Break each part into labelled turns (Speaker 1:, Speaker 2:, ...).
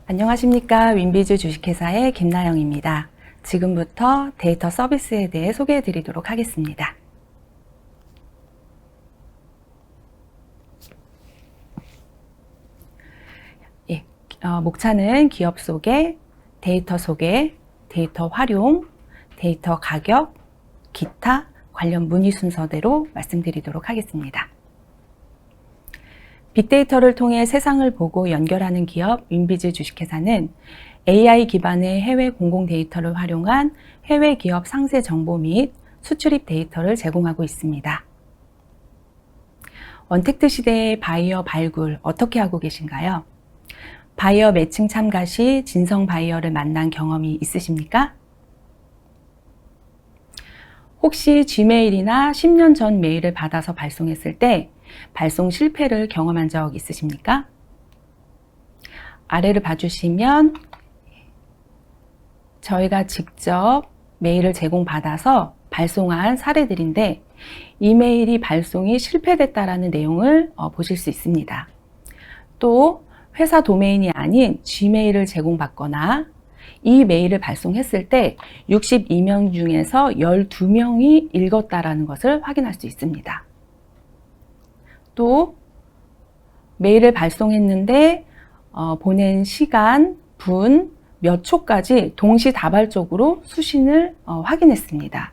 Speaker 1: 안녕하십니까. 윈비즈 주식회사의 김나영입니다. 지금부터 데이터 서비스에 대해 소개해 드리도록 하겠습니다. 목차는 기업 소개, 데이터 소개, 데이터 활용, 데이터 가격, 기타 관련 문의 순서대로 말씀드리도록 하겠습니다. 빅데이터를 통해 세상을 보고 연결하는 기업 윈비즈 주식회사는 AI 기반의 해외 공공 데이터를 활용한 해외 기업 상세 정보 및 수출입 데이터를 제공하고 있습니다. 언택트 시대의 바이어 발굴 어떻게 하고 계신가요? 바이어 매칭 참가 시 진성 바이어를 만난 경험이 있으십니까? 혹시 G메일이나 10년 전 메일을 받아서 발송했을 때 발송 실패를 경험한 적 있으십니까? 아래를 봐주시면 저희가 직접 메일을 제공받아서 발송한 사례들인데 이메일이 발송이 실패됐다라는 내용을 보실 수 있습니다. 또 회사 도메인이 아닌 G메일을 제공받거나 이 메일을 발송했을 때 62명 중에서 12명이 읽었다라는 것을 확인할 수 있습니다. 또 메일을 발송했는데 보낸 시간, 분, 몇 초까지 동시다발적으로 수신을 확인했습니다.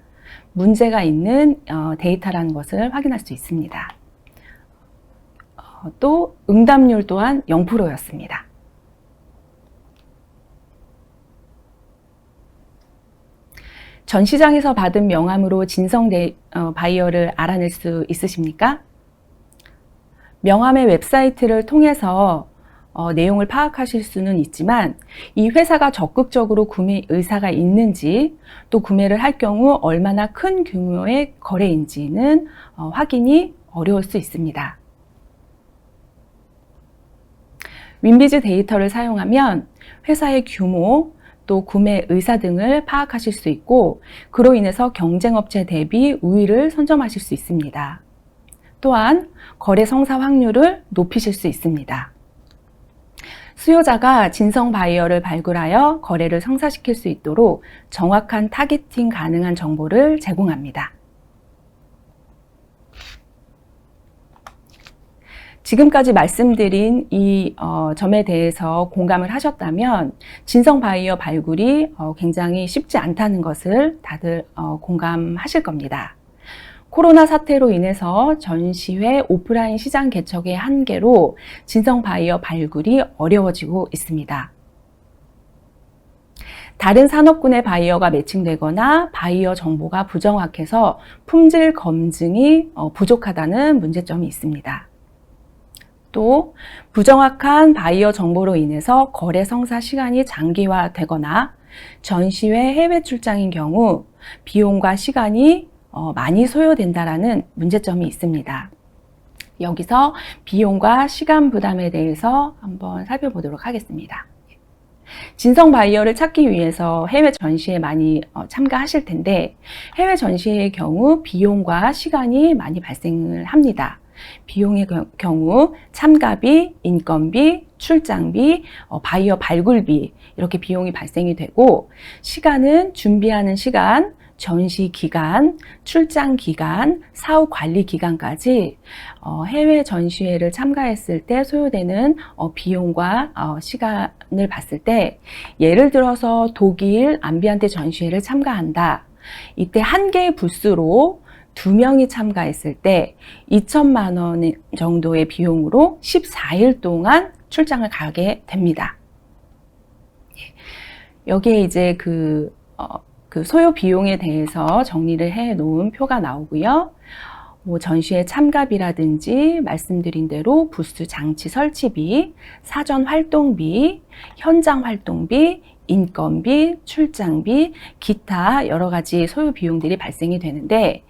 Speaker 1: 문제가 있는 데이터라는 것을 확인할 수 있습니다. 또 응답률 또한 0%였습니다. 전 시장에서 받은 명함으로 진성 바이어를 알아낼 수 있으십니까? 명함의 웹사이트를 통해서 내용을 파악하실 수는 있지만 이 회사가 적극적으로 구매 의사가 있는지 또 구매를 할 경우 얼마나 큰 규모의 거래인지는 확인이 어려울 수 있습니다. 윈비즈 데이터를 사용하면 회사의 규모, 또 구매 의사 등을 파악하실 수 있고 그로 인해서 경쟁업체 대비 우위를 선점하실 수 있습니다. 또한 거래 성사 확률을 높이실 수 있습니다. 수요자가 진성 바이어를 발굴하여 거래를 성사시킬 수 있도록 정확한 타겟팅 가능한 정보를 제공합니다. 지금까지 말씀드린 이 점에 대해서 공감을 하셨다면 진성 바이어 발굴이 굉장히 쉽지 않다는 것을 다들 공감하실 겁니다. 코로나 사태로 인해서 전시회 오프라인 시장 개척의 한계로 진성 바이어 발굴이 어려워지고 있습니다. 다른 산업군의 바이어가 매칭되거나 바이어 정보가 부정확해서 품질 검증이 부족하다는 문제점이 있습니다. 또 부정확한 바이어 정보로 인해서 거래 성사 시간이 장기화되거나 전시회 해외 출장인 경우 비용과 시간이 많이 소요된다라는 문제점이 있습니다. 여기서 비용과 시간 부담에 대해서 한번 살펴보도록 하겠습니다. 진성 바이어를 찾기 위해서 해외 전시에 많이 참가하실 텐데 해외 전시의 경우 비용과 시간이 많이 발생을 합니다. 비용의 경우 참가비, 인건비, 출장비, 바이어 발굴비 이렇게 비용이 발생이 되고 시간은 준비하는 시간, 전시 기간, 출장 기간, 사후 관리 기간까지 해외 전시회를 참가했을 때 소요되는 비용과 시간을 봤을 때 예를 들어서 독일 암비안테 전시회를 참가한다. 이때 한 개의 부스로 2명이 참가했을 때 2천만 원 정도의 비용으로 14일 동안 출장을 가게 됩니다. 여기에 이제 그 소요 비용에 대해서 정리를 해 놓은 표가 나오고요. 전시회 참가비라든지 말씀드린 대로 부스 장치 설치비, 사전 활동비, 현장 활동비, 인건비, 출장비, 기타 여러 가지 소요 비용들이 발생이 되는데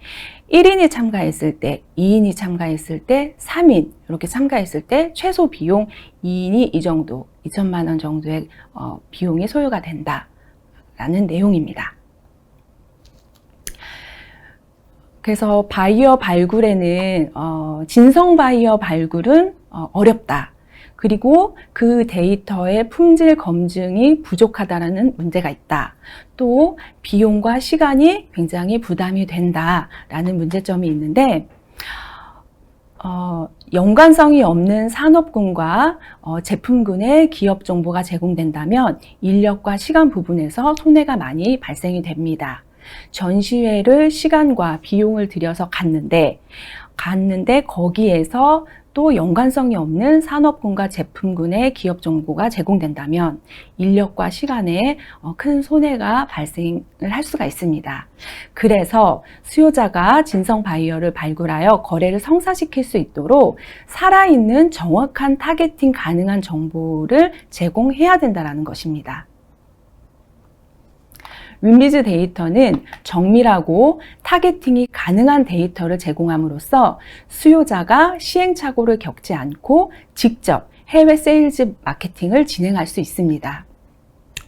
Speaker 1: 1인이 참가했을 때, 2인이 참가했을 때, 3인 이렇게 참가했을 때 최소 비용 2인이 이 정도, 2천만 원 정도의 비용이 소요가 된다라는 내용입니다. 그래서 바이어 발굴에는 진성 바이어 발굴은 어렵다. 그리고 그 데이터의 품질 검증이 부족하다는 문제가 있다. 또 비용과 시간이 굉장히 부담이 된다라는 문제점이 있는데 연관성이 없는 산업군과 제품군의 기업 정보가 제공된다면 인력과 시간 부분에서 손해가 많이 발생이 됩니다. 전시회를 시간과 비용을 들여서 갔는데 거기에서 또 연관성이 없는 산업군과 제품군의 기업 정보가 제공된다면 인력과 시간에 큰 손해가 발생을 할 수가 있습니다. 그래서 수요자가 진성 바이어를 발굴하여 거래를 성사시킬 수 있도록 살아있는 정확한 타겟팅 가능한 정보를 제공해야 된다는 것입니다. 윈비즈 데이터는 정밀하고 타겟팅이 가능한 데이터를 제공함으로써 수요자가 시행착오를 겪지 않고 직접 해외 세일즈 마케팅을 진행할 수 있습니다.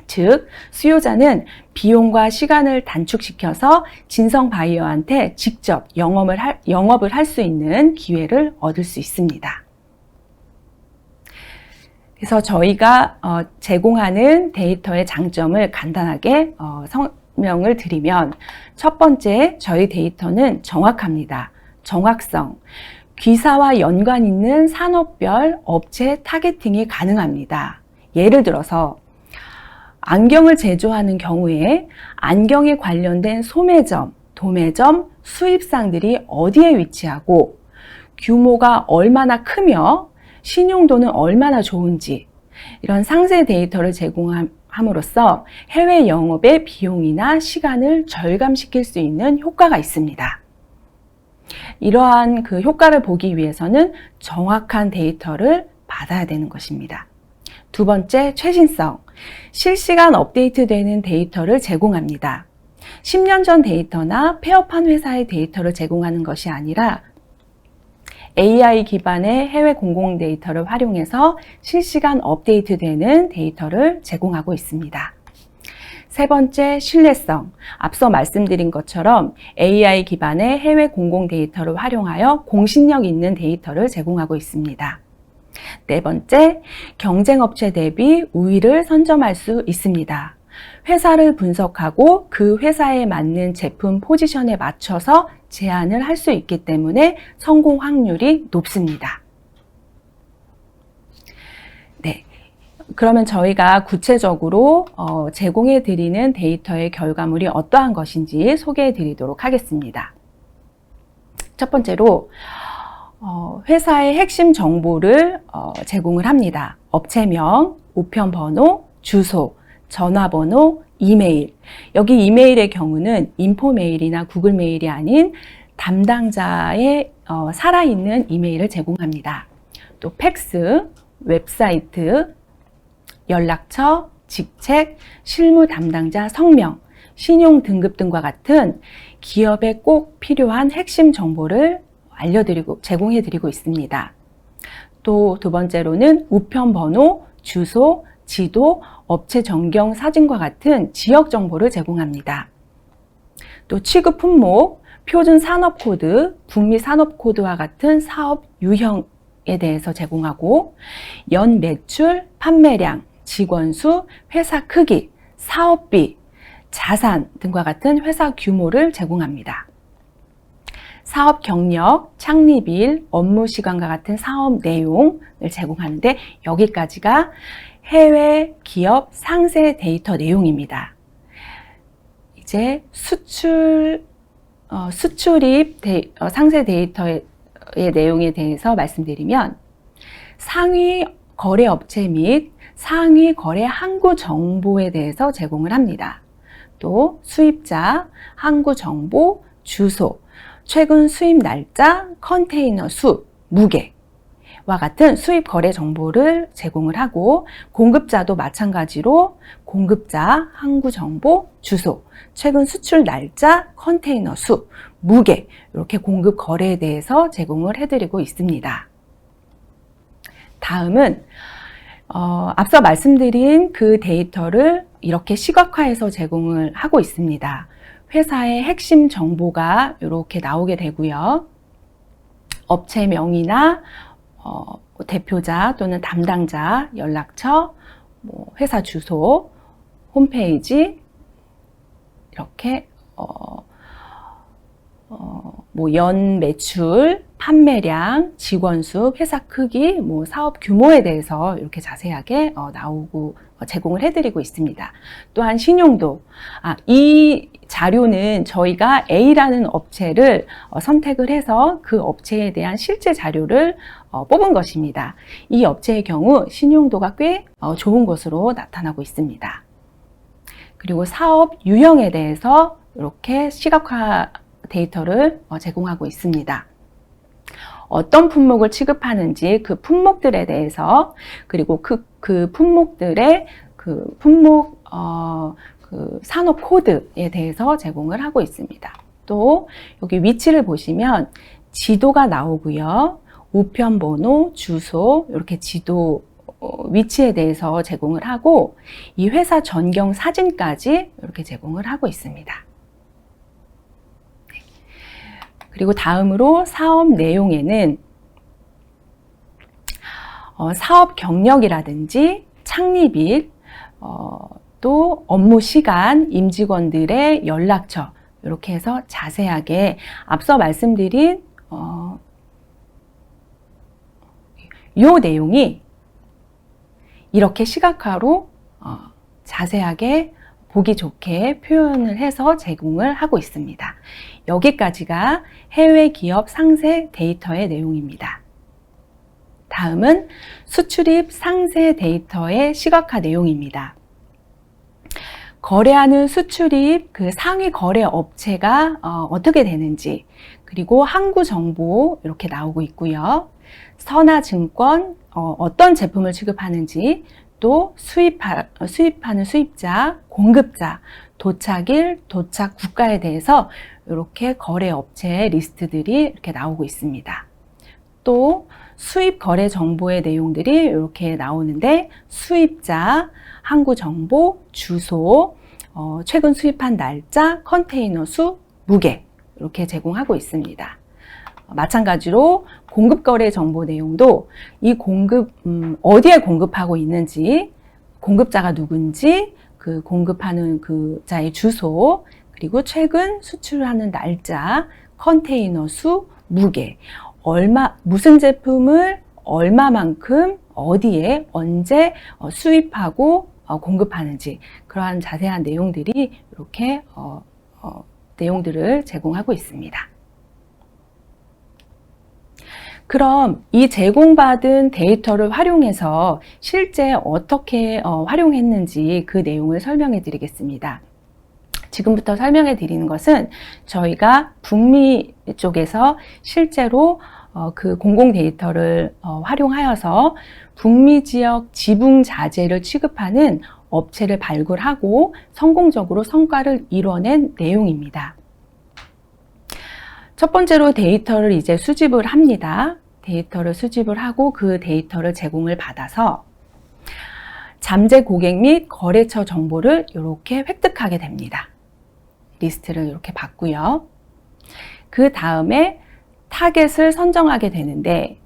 Speaker 1: 즉, 수요자는 비용과 시간을 단축시켜서 진성 바이어한테 직접 영업을 할 수 있는 기회를 얻을 수 있습니다. 그래서 저희가 제공하는 데이터의 장점을 간단하게 설명을 드리면 첫 번째, 저희 데이터는 정확합니다. 정확성. 귀사와 연관 있는 산업별 업체 타겟팅이 가능합니다. 예를 들어서 안경을 제조하는 경우에 안경에 관련된 소매점, 도매점, 수입상들이 어디에 위치하고 규모가 얼마나 크며 신용도는 얼마나 좋은지 이런 상세 데이터를 제공함으로써 해외 영업의 비용이나 시간을 절감시킬 수 있는 효과가 있습니다. 이러한 그 효과를 보기 위해서는 정확한 데이터를 받아야 되는 것입니다. 두 번째, 최신성. 실시간 업데이트되는 데이터를 제공합니다. 10년 전 데이터나 폐업한 회사의 데이터를 제공하는 것이 아니라 AI 기반의 해외 공공 데이터를 활용해서 실시간 업데이트되는 데이터를 제공하고 있습니다. 세 번째, 신뢰성. 앞서 말씀드린 것처럼 AI 기반의 해외 공공 데이터를 활용하여 공신력 있는 데이터를 제공하고 있습니다. 네 번째, 경쟁업체 대비 우위를 선점할 수 있습니다. 회사를 분석하고 그 회사에 맞는 제품 포지션에 맞춰서 제안을 할 수 있기 때문에 성공 확률이 높습니다. 네, 그러면 저희가 구체적으로 제공해 드리는 데이터의 결과물이 어떠한 것인지 소개해 드리도록 하겠습니다. 첫 번째로 회사의 핵심 정보를 제공을 합니다. 업체명, 우편번호, 주소, 전화번호, 이메일. 여기 이메일의 경우는 인포메일이나 구글메일이 아닌 담당자의 살아있는 이메일을 제공합니다. 또 팩스, 웹사이트, 연락처, 직책, 실무 담당자 성명, 신용 등급 등과 같은 기업에 꼭 필요한 핵심 정보를 제공해드리고 있습니다. 또 두 번째로는 우편번호, 주소, 지도, 업체 전경 사진과 같은 지역 정보를 제공합니다. 또 취급 품목, 표준 산업 코드, 북미 산업 코드와 같은 사업 유형에 대해서 제공하고 연 매출, 판매량, 직원 수, 회사 크기, 사업비, 자산 등과 같은 회사 규모를 제공합니다. 사업 경력, 창립일, 업무 시간과 같은 사업 내용을 제공하는데 여기까지가 해외 기업 상세 데이터 내용입니다. 이제 수출입 상세 데이터의 내용에 대해서 말씀드리면 상위 거래 업체 및 상위 거래 항구 정보에 대해서 제공을 합니다. 또 수입자, 항구 정보, 주소, 최근 수입 날짜, 컨테이너 수, 무게와 같은 수입 거래 정보를 제공을 하고 공급자도 마찬가지로 공급자, 항구 정보, 주소, 최근 수출 날짜, 컨테이너 수, 무게 이렇게 공급 거래에 대해서 제공을 해드리고 있습니다. 다음은 앞서 말씀드린 그 데이터를 이렇게 시각화해서 제공을 하고 있습니다. 회사의 핵심 정보가 이렇게 나오게 되고요. 업체명이나 대표자 또는 담당자 연락처, 회사 주소, 홈페이지 이렇게 연 매출, 판매량, 직원 수, 회사 크기, 사업 규모에 대해서 이렇게 자세하게 나오고 제공을 해드리고 있습니다. 또한 신용도, 이 자료는 저희가 A라는 업체를 선택을 해서 그 업체에 대한 실제 자료를 뽑은 것입니다. 이 업체의 경우 신용도가 꽤 좋은 것으로 나타나고 있습니다. 그리고 사업 유형에 대해서 이렇게 시각화 데이터를 제공하고 있습니다. 어떤 품목을 취급하는지 그 품목들에 대해서, 그리고 그 품목들의 품목 산업 코드에 대해서 제공을 하고 있습니다. 또 여기 위치를 보시면 지도가 나오고요. 우편 번호, 주소, 이렇게 지도 위치에 대해서 제공을 하고, 이 회사 전경 사진까지 이렇게 제공을 하고 있습니다. 그리고 다음으로 사업 내용에는 사업 경력이라든지 창립일, 또 업무 시간, 임직원들의 연락처, 이렇게 해서 자세하게 앞서 말씀드린 요 내용이 이렇게 시각화로 자세하게 보기 좋게 표현을 해서 제공을 하고 있습니다. 여기까지가 해외 기업 상세 데이터의 내용입니다. 다음은 수출입 상세 데이터의 시각화 내용입니다. 거래하는 수출입 그 상위 거래 업체가 어떻게 되는지, 그리고 항구 정보 이렇게 나오고 있고요. 선화증권 어떤 제품을 취급하는지, 또 수입하는 수입자, 공급자, 도착일, 도착 국가에 대해서 이렇게 거래 업체 리스트들이 이렇게 나오고 있습니다. 또 수입 거래 정보의 내용들이 이렇게 나오는데, 수입자, 항구 정보, 주소, 최근 수입한 날짜, 컨테이너 수, 무게 이렇게 제공하고 있습니다. 마찬가지로 공급 거래 정보 내용도 이 공급 어디에 공급하고 있는지, 공급자가 누군지, 그 공급하는 그 자의 주소, 그리고 최근 수출하는 날짜, 컨테이너 수, 무게, 무슨 제품을 얼마만큼 어디에 언제 수입하고 공급하는지, 그러한 자세한 내용들이 이렇게 내용들을 제공하고 있습니다. 그럼 이 제공받은 데이터를 활용해서 실제 어떻게 활용했는지 그 내용을 설명해 드리겠습니다. 지금부터 설명해 드리는 것은 저희가 북미 쪽에서 실제로 그 공공 데이터를 활용하여서 북미 지역 지붕 자재를 취급하는 업체를 발굴하고 성공적으로 성과를 이뤄낸 내용입니다. 첫 번째로 데이터를 이제 수집을 합니다. 데이터를 수집을 하고 그 데이터를 제공을 받아서 잠재 고객 및 거래처 정보를 이렇게 획득하게 됩니다. 리스트를 이렇게 받고요. 그 다음에 타겟을 선정하게 되는데,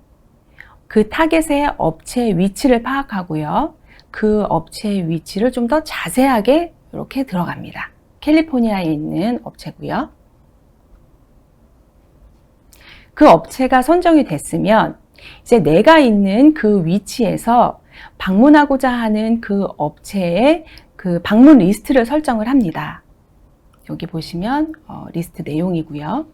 Speaker 1: 그 타겟의 업체의 위치를 파악하고요. 그 업체의 위치를 좀 더 자세하게 이렇게 들어갑니다. 캘리포니아에 있는 업체고요. 그 업체가 선정이 됐으면 이제 내가 있는 그 위치에서 방문하고자 하는 그 업체의 그 방문 리스트를 설정을 합니다. 여기 보시면 리스트 내용이고요.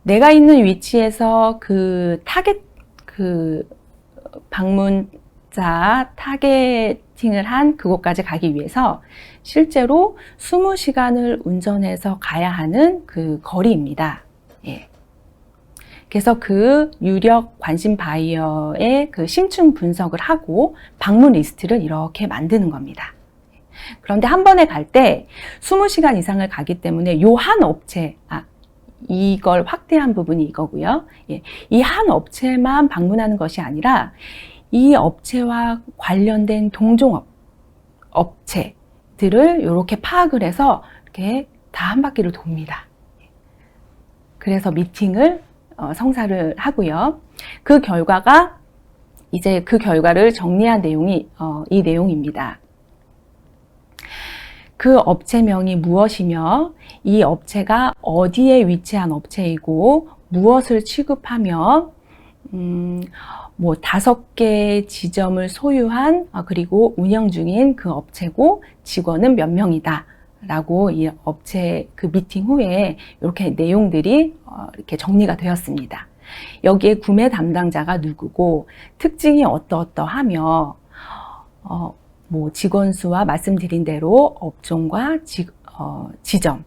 Speaker 1: 내가 있는 위치에서 그 타겟, 그 방문자 타겟팅을 한 그곳까지 가기 위해서 실제로 20시간을 운전해서 가야 하는 그 거리입니다. 예. 그래서 그 유력 관심 바이어의 그 심층 분석을 하고 방문 리스트를 이렇게 만드는 겁니다. 그런데 한 번에 갈 때 20시간 이상을 가기 때문에 요 한 업체, 이걸 확대한 부분이 이거고요. 예. 이 한 업체만 방문하는 것이 아니라 이 업체와 관련된 동종업 업체들을 이렇게 파악을 해서 이렇게 다 한 바퀴를 돕니다. 그래서 미팅을 성사를 하고요. 그 결과가 이제 그 결과를 정리한 내용이 이 내용입니다. 그 업체명이 무엇이며 이 업체가 어디에 위치한 업체이고 무엇을 취급하며 5개 지점을 소유한 그리고 운영 중인 그 업체고 직원은 몇 명이다 라고 이 업체 그 미팅 후에 이렇게 내용들이 이렇게 정리가 되었습니다. 여기에 구매 담당자가 누구고 특징이 어떠하며 직원 수와 말씀드린 대로 업종과 지점,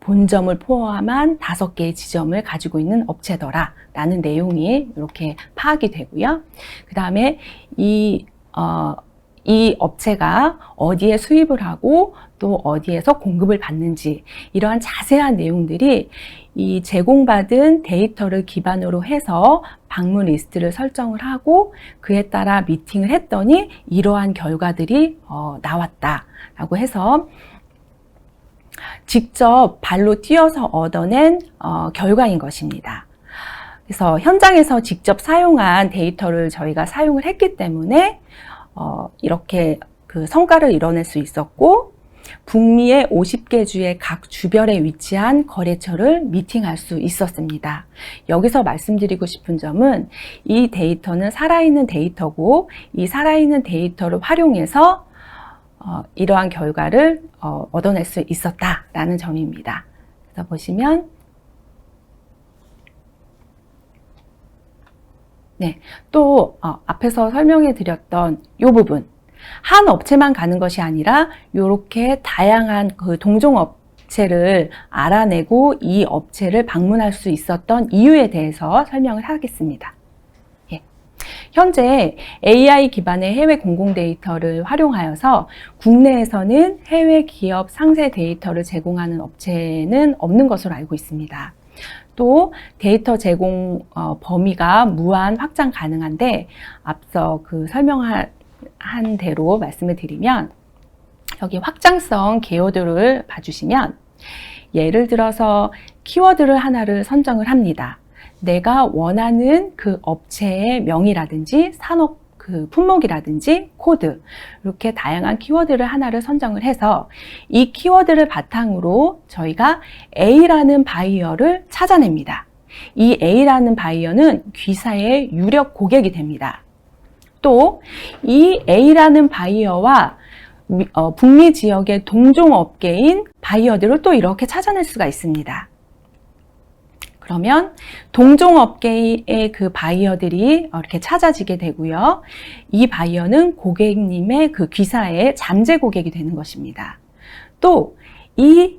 Speaker 1: 본점을 포함한 5개의 지점을 가지고 있는 업체더라 라는 내용이 이렇게 파악이 되고요. 그 다음에 이 업체가 어디에 수입을 하고 또 어디에서 공급을 받는지 이러한 자세한 내용들이 이 제공받은 데이터를 기반으로 해서 방문 리스트를 설정을 하고 그에 따라 미팅을 했더니 이러한 결과들이 나왔다라고 해서 직접 발로 뛰어서 얻어낸 결과인 것입니다. 그래서 현장에서 직접 사용한 데이터를 저희가 사용을 했기 때문에 이렇게 그 성과를 이뤄낼 수 있었고 북미의 50개 주의 각 주별에 위치한 거래처를 미팅할 수 있었습니다. 여기서 말씀드리고 싶은 점은 이 데이터는 살아있는 데이터고 이 살아있는 데이터를 활용해서 이러한 결과를 얻어낼 수 있었다라는 점입니다. 그래서 보시면 또 앞에서 설명해 드렸던 이 부분 한 업체만 가는 것이 아니라 이렇게 다양한 그 동종업체를 알아내고 이 업체를 방문할 수 있었던 이유에 대해서 설명을 하겠습니다. 현재 AI 기반의 해외 공공 데이터를 활용하여서 국내에서는 해외 기업 상세 데이터를 제공하는 업체는 없는 것으로 알고 있습니다. 또 데이터 제공 범위가 무한 확장 가능한데 앞서 그 설명한 대로 말씀을 드리면 여기 확장성 개요도를 봐주시면 예를 들어서 키워드를 하나를 선정을 합니다. 내가 원하는 그 업체의 명이라든지 산업 그 품목이라든지 코드 이렇게 다양한 키워드를 하나를 선정을 해서 이 키워드를 바탕으로 저희가 A라는 바이어를 찾아냅니다. 이 A라는 바이어는 귀사의 유력 고객이 됩니다. 또 이 A라는 바이어와 북미 지역의 동종업계인 바이어들을 또 이렇게 찾아낼 수가 있습니다. 그러면 동종업계의 그 바이어들이 이렇게 찾아지게 되고요. 이 바이어는 고객님의 그 귀사의 잠재 고객이 되는 것입니다. 또 이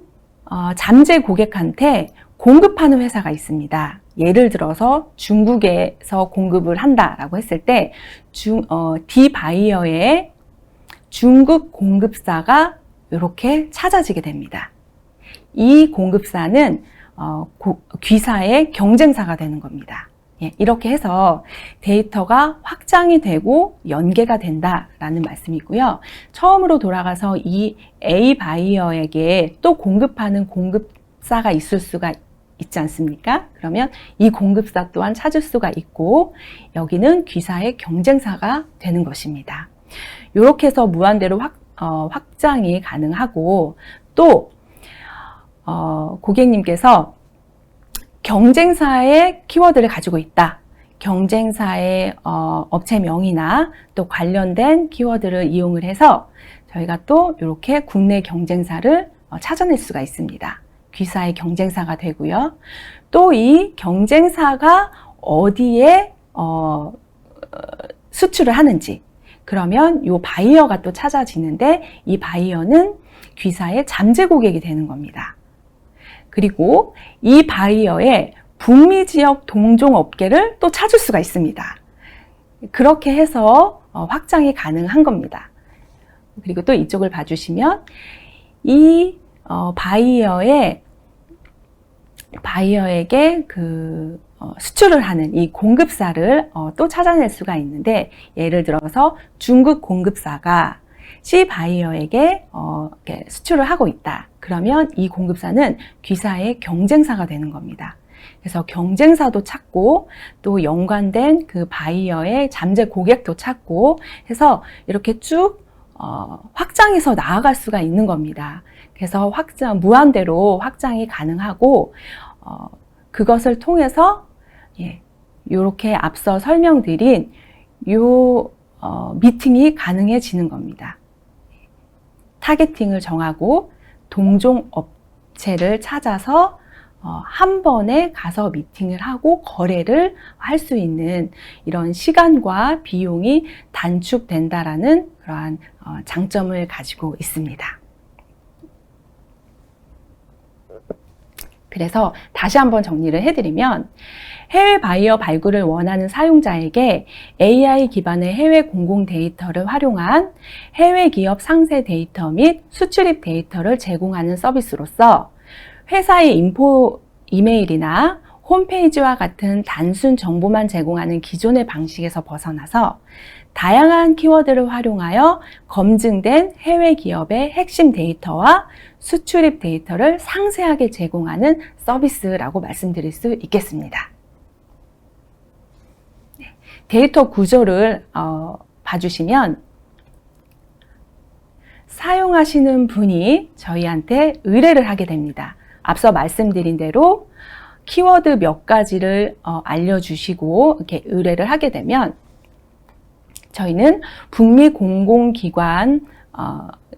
Speaker 1: 잠재 고객한테 공급하는 회사가 있습니다. 예를 들어서 중국에서 공급을 한다라고 했을 때 D 바이어의 중국 공급사가 이렇게 찾아지게 됩니다. 이 공급사는 귀사의 경쟁사가 되는 겁니다. 이렇게 해서 데이터가 확장이 되고 연계가 된다라는 말씀이고요. 처음으로 돌아가서 이 A 바이어에게 또 공급하는 공급사가 있을 수가 있지 않습니까? 그러면 이 공급사 또한 찾을 수가 있고 여기는 귀사의 경쟁사가 되는 것입니다. 이렇게 해서 무한대로 확장이 가능하고 또 고객님께서 경쟁사의 키워드를 가지고 있다. 경쟁사의 업체명이나 또 관련된 키워드를 이용을 해서 저희가 또 이렇게 국내 경쟁사를 찾아낼 수가 있습니다. 귀사의 경쟁사가 되고요. 또 이 경쟁사가 어디에 수출을 하는지 그러면 이 바이어가 또 찾아지는데 이 바이어는 귀사의 잠재 고객이 되는 겁니다. 그리고 이 바이어의 북미 지역 동종업계를 또 찾을 수가 있습니다. 그렇게 해서 확장이 가능한 겁니다. 그리고 또 이쪽을 봐주시면 이 바이어에게 그 수출을 하는 이 공급사를 또 찾아낼 수가 있는데 예를 들어서 중국 공급사가 C 바이어에게 이렇게 수출을 하고 있다. 그러면 이 공급사는 귀사의 경쟁사가 되는 겁니다. 그래서 경쟁사도 찾고 또 연관된 그 바이어의 잠재 고객도 찾고 해서 이렇게 쭉 확장해서 나아갈 수가 있는 겁니다. 그래서 무한대로 확장이 가능하고 그것을 통해서 이렇게 앞서 설명드린 미팅이 가능해지는 겁니다. 타겟팅을 정하고 동종 업체를 찾아서 한 번에 가서 미팅을 하고 거래를 할 수 있는 이런 시간과 비용이 단축된다라는 그러한 장점을 가지고 있습니다. 그래서 다시 한번 정리를 해드리면 해외 바이어 발굴을 원하는 사용자에게 AI 기반의 해외 공공 데이터를 활용한 해외 기업 상세 데이터 및 수출입 데이터를 제공하는 서비스로서 회사의 인포 이메일이나 홈페이지와 같은 단순 정보만 제공하는 기존의 방식에서 벗어나서 다양한 키워드를 활용하여 검증된 해외 기업의 핵심 데이터와 수출입 데이터를 상세하게 제공하는 서비스라고 말씀드릴 수 있겠습니다. 데이터 구조를 봐주시면 사용하시는 분이 저희한테 의뢰를 하게 됩니다. 앞서 말씀드린 대로 키워드 몇 가지를 알려주시고 이렇게 의뢰를 하게 되면 저희는 북미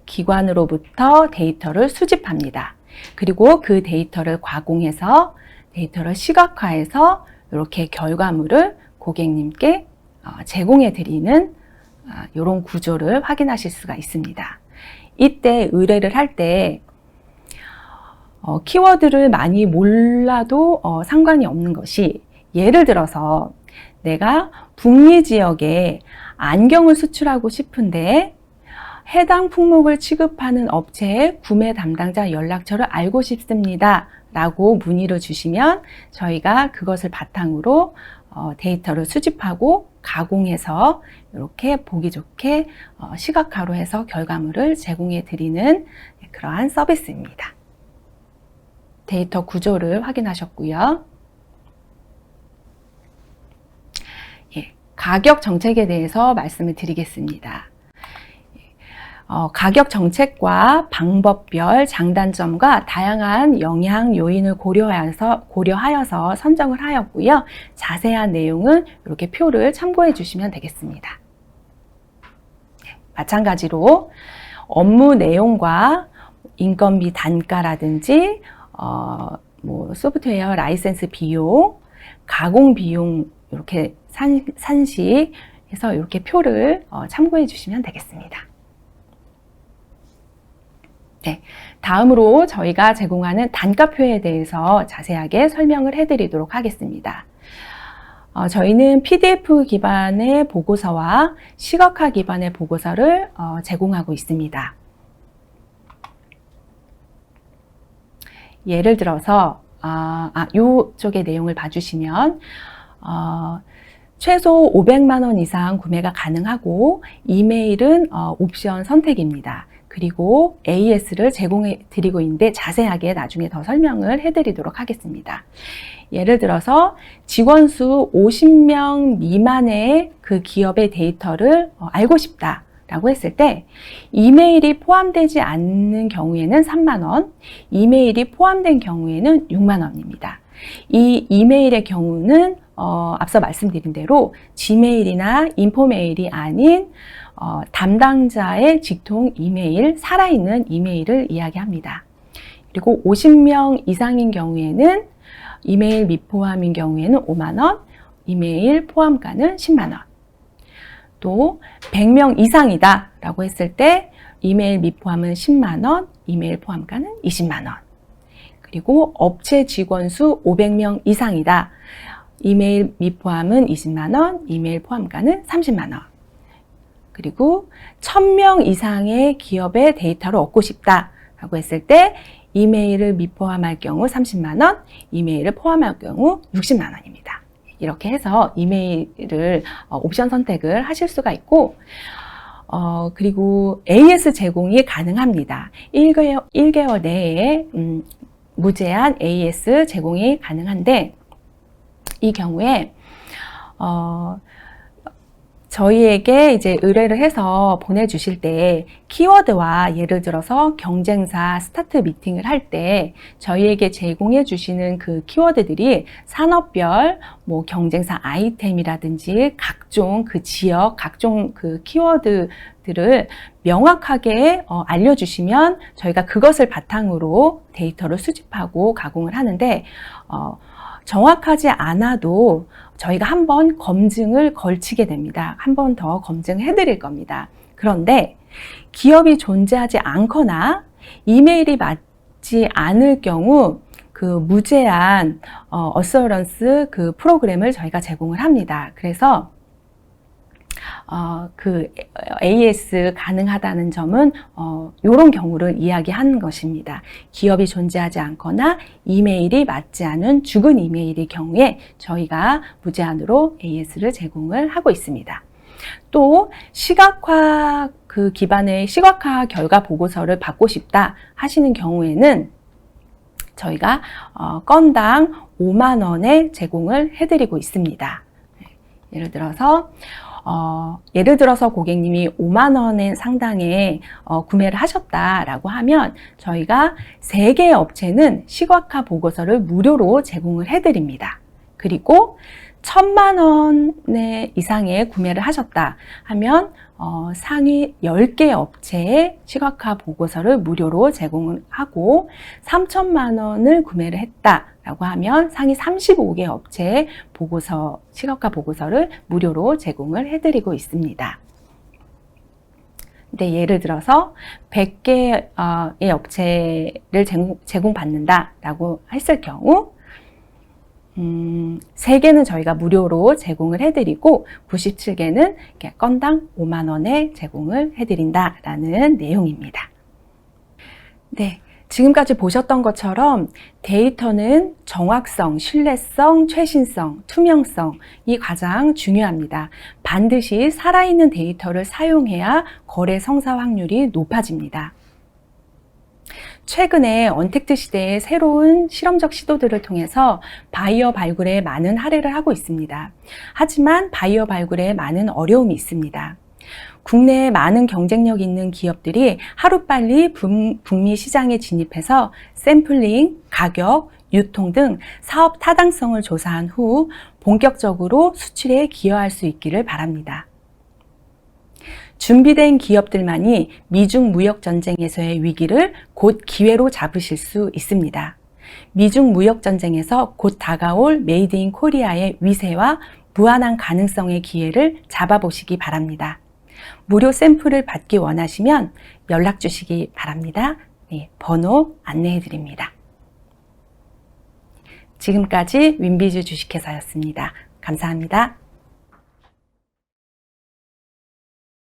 Speaker 1: 기관으로부터 데이터를 수집합니다. 그리고 그 데이터를 가공해서 데이터를 시각화해서 이렇게 결과물을 고객님께 제공해 드리는 이런 구조를 확인하실 수가 있습니다. 이때 의뢰를 할 때 키워드를 많이 몰라도 상관이 없는 것이, 예를 들어서 내가 북미 지역에 안경을 수출하고 싶은데 해당 품목을 취급하는 업체의 구매 담당자 연락처를 알고 싶습니다 라고 문의를 주시면 저희가 그것을 바탕으로 데이터를 수집하고 가공해서 이렇게 보기 좋게 시각화로 해서 결과물을 제공해 드리는 그러한 서비스입니다. 데이터 구조를 확인하셨고요. 가격 정책에 대해서 말씀을 드리겠습니다. 가격 정책과 방법별 장단점과 다양한 영향 요인을 고려하여서 선정을 하였고요. 자세한 내용은 이렇게 표를 참고해 주시면 되겠습니다. 마찬가지로 업무 내용과 인건비 단가라든지 소프트웨어 라이센스 비용, 가공 비용 이렇게 산식해서 이렇게 표를 참고해 주시면 되겠습니다. 네, 다음으로 저희가 제공하는 단가표에 대해서 자세하게 설명을 해드리도록 하겠습니다. 저희는 PDF 기반의 보고서와 시각화 기반의 보고서를 제공하고 있습니다. 예를 들어서 이쪽의 내용을 봐주시면 최소 500만 원 이상 구매가 가능하고 이메일은 옵션 선택입니다. 그리고 AS를 제공해 드리고 있는데 자세하게 나중에 더 설명을 해드리도록 하겠습니다. 예를 들어서 직원 수 50명 미만의 그 기업의 데이터를 알고 싶다 라고 했을 때 이메일이 포함되지 않는 경우에는 3만 원, 이메일이 포함된 경우에는 6만 원입니다. 이 이메일의 경우는 앞서 말씀드린 대로 지메일이나 인포메일이 아닌 담당자의 직통 이메일, 살아있는 이메일을 이야기합니다. 그리고 50명 이상인 경우에는 이메일 미포함인 경우에는 5만 원, 이메일 포함가는 10만 원. 또 100명 이상이다 라고 했을 때 이메일 미포함은 10만 원, 이메일 포함가는 20만 원. 그리고 업체 직원 수 500명 이상이다. 이메일 미포함은 20만 원, 이메일 포함가는 30만 원. 그리고 1000명 이상의 기업의 데이터를 얻고 싶다 라고 했을 때 이메일을 미포함할 경우 30만 원, 이메일을 포함할 경우 60만 원입니다. 이렇게 해서 이메일을 옵션 선택을 하실 수가 있고 그리고 AS 제공이 가능합니다. 1개월 내에 무제한 AS 제공이 가능한데 이 경우에 저희에게 이제 의뢰를 해서 보내주실 때 키워드와 예를 들어서 경쟁사 스타트 미팅을 할 때 저희에게 제공해 주시는 그 키워드들이 산업별 뭐 경쟁사 아이템이라든지 각종 그 지역 각종 그 키워드들을 명확하게 알려주시면 저희가 그것을 바탕으로 데이터를 수집하고 가공을 하는데 정확하지 않아도 저희가 한번 검증을 걸치게 됩니다. 한 번 더 검증해 드릴 겁니다. 그런데 기업이 존재하지 않거나 이메일이 맞지 않을 경우 그 무제한 어서런스 그 프로그램을 저희가 제공을 합니다. 그래서 그 AS 가능하다는 점은 이런 경우를 이야기하는 것입니다. 기업이 존재하지 않거나 이메일이 맞지 않은 죽은 이메일의 경우에 저희가 무제한으로 AS를 제공을 하고 있습니다. 또 시각화 그 기반의 시각화 결과 보고서를 받고 싶다 하시는 경우에는 저희가 건당 5만 원에 제공을 해드리고 있습니다. 예를 들어서 고객님이 5만 원 상당의 구매를 하셨다라고 하면 저희가 3개의 업체는 시각화 보고서를 무료로 제공을 해드립니다. 그리고 1,000만 원 이상의 구매를 하셨다 하면 상위 10개 업체의 시각화 보고서를 무료로 제공을 하고 3,000만 원을 구매를 했다라고 하면 상위 35개 업체의 시각화 보고서를 무료로 제공을 해드리고 있습니다. 근데 예를 들어서 100개의 업체를 제공받는다라고 했을 경우 3개는 저희가 무료로 제공을 해드리고 97개는 건당 5만 원에 제공을 해드린다라는 내용입니다. 네, 지금까지 보셨던 것처럼 데이터는 정확성, 신뢰성, 최신성, 투명성이 가장 중요합니다. 반드시 살아있는 데이터를 사용해야 거래 성사 확률이 높아집니다. 최근에 언택트 시대의 새로운 실험적 시도들을 통해서 바이어 발굴에 많은 할애를 하고 있습니다. 하지만 바이어 발굴에 많은 어려움이 있습니다. 국내에 많은 경쟁력 있는 기업들이 하루빨리 북미 시장에 진입해서 샘플링, 가격, 유통 등 사업 타당성을 조사한 후 본격적으로 수출에 기여할 수 있기를 바랍니다. 준비된 기업들만이 미중 무역 전쟁에서의 위기를 곧 기회로 잡으실 수 있습니다. 미중 무역 전쟁에서 곧 다가올 메이드 인 코리아의 위세와 무한한 가능성의 기회를 잡아보시기 바랍니다. 무료 샘플을 받기 원하시면 연락 주시기 바랍니다. 네, 번호 안내해 드립니다. 지금까지 윈비즈 주식회사였습니다. 감사합니다.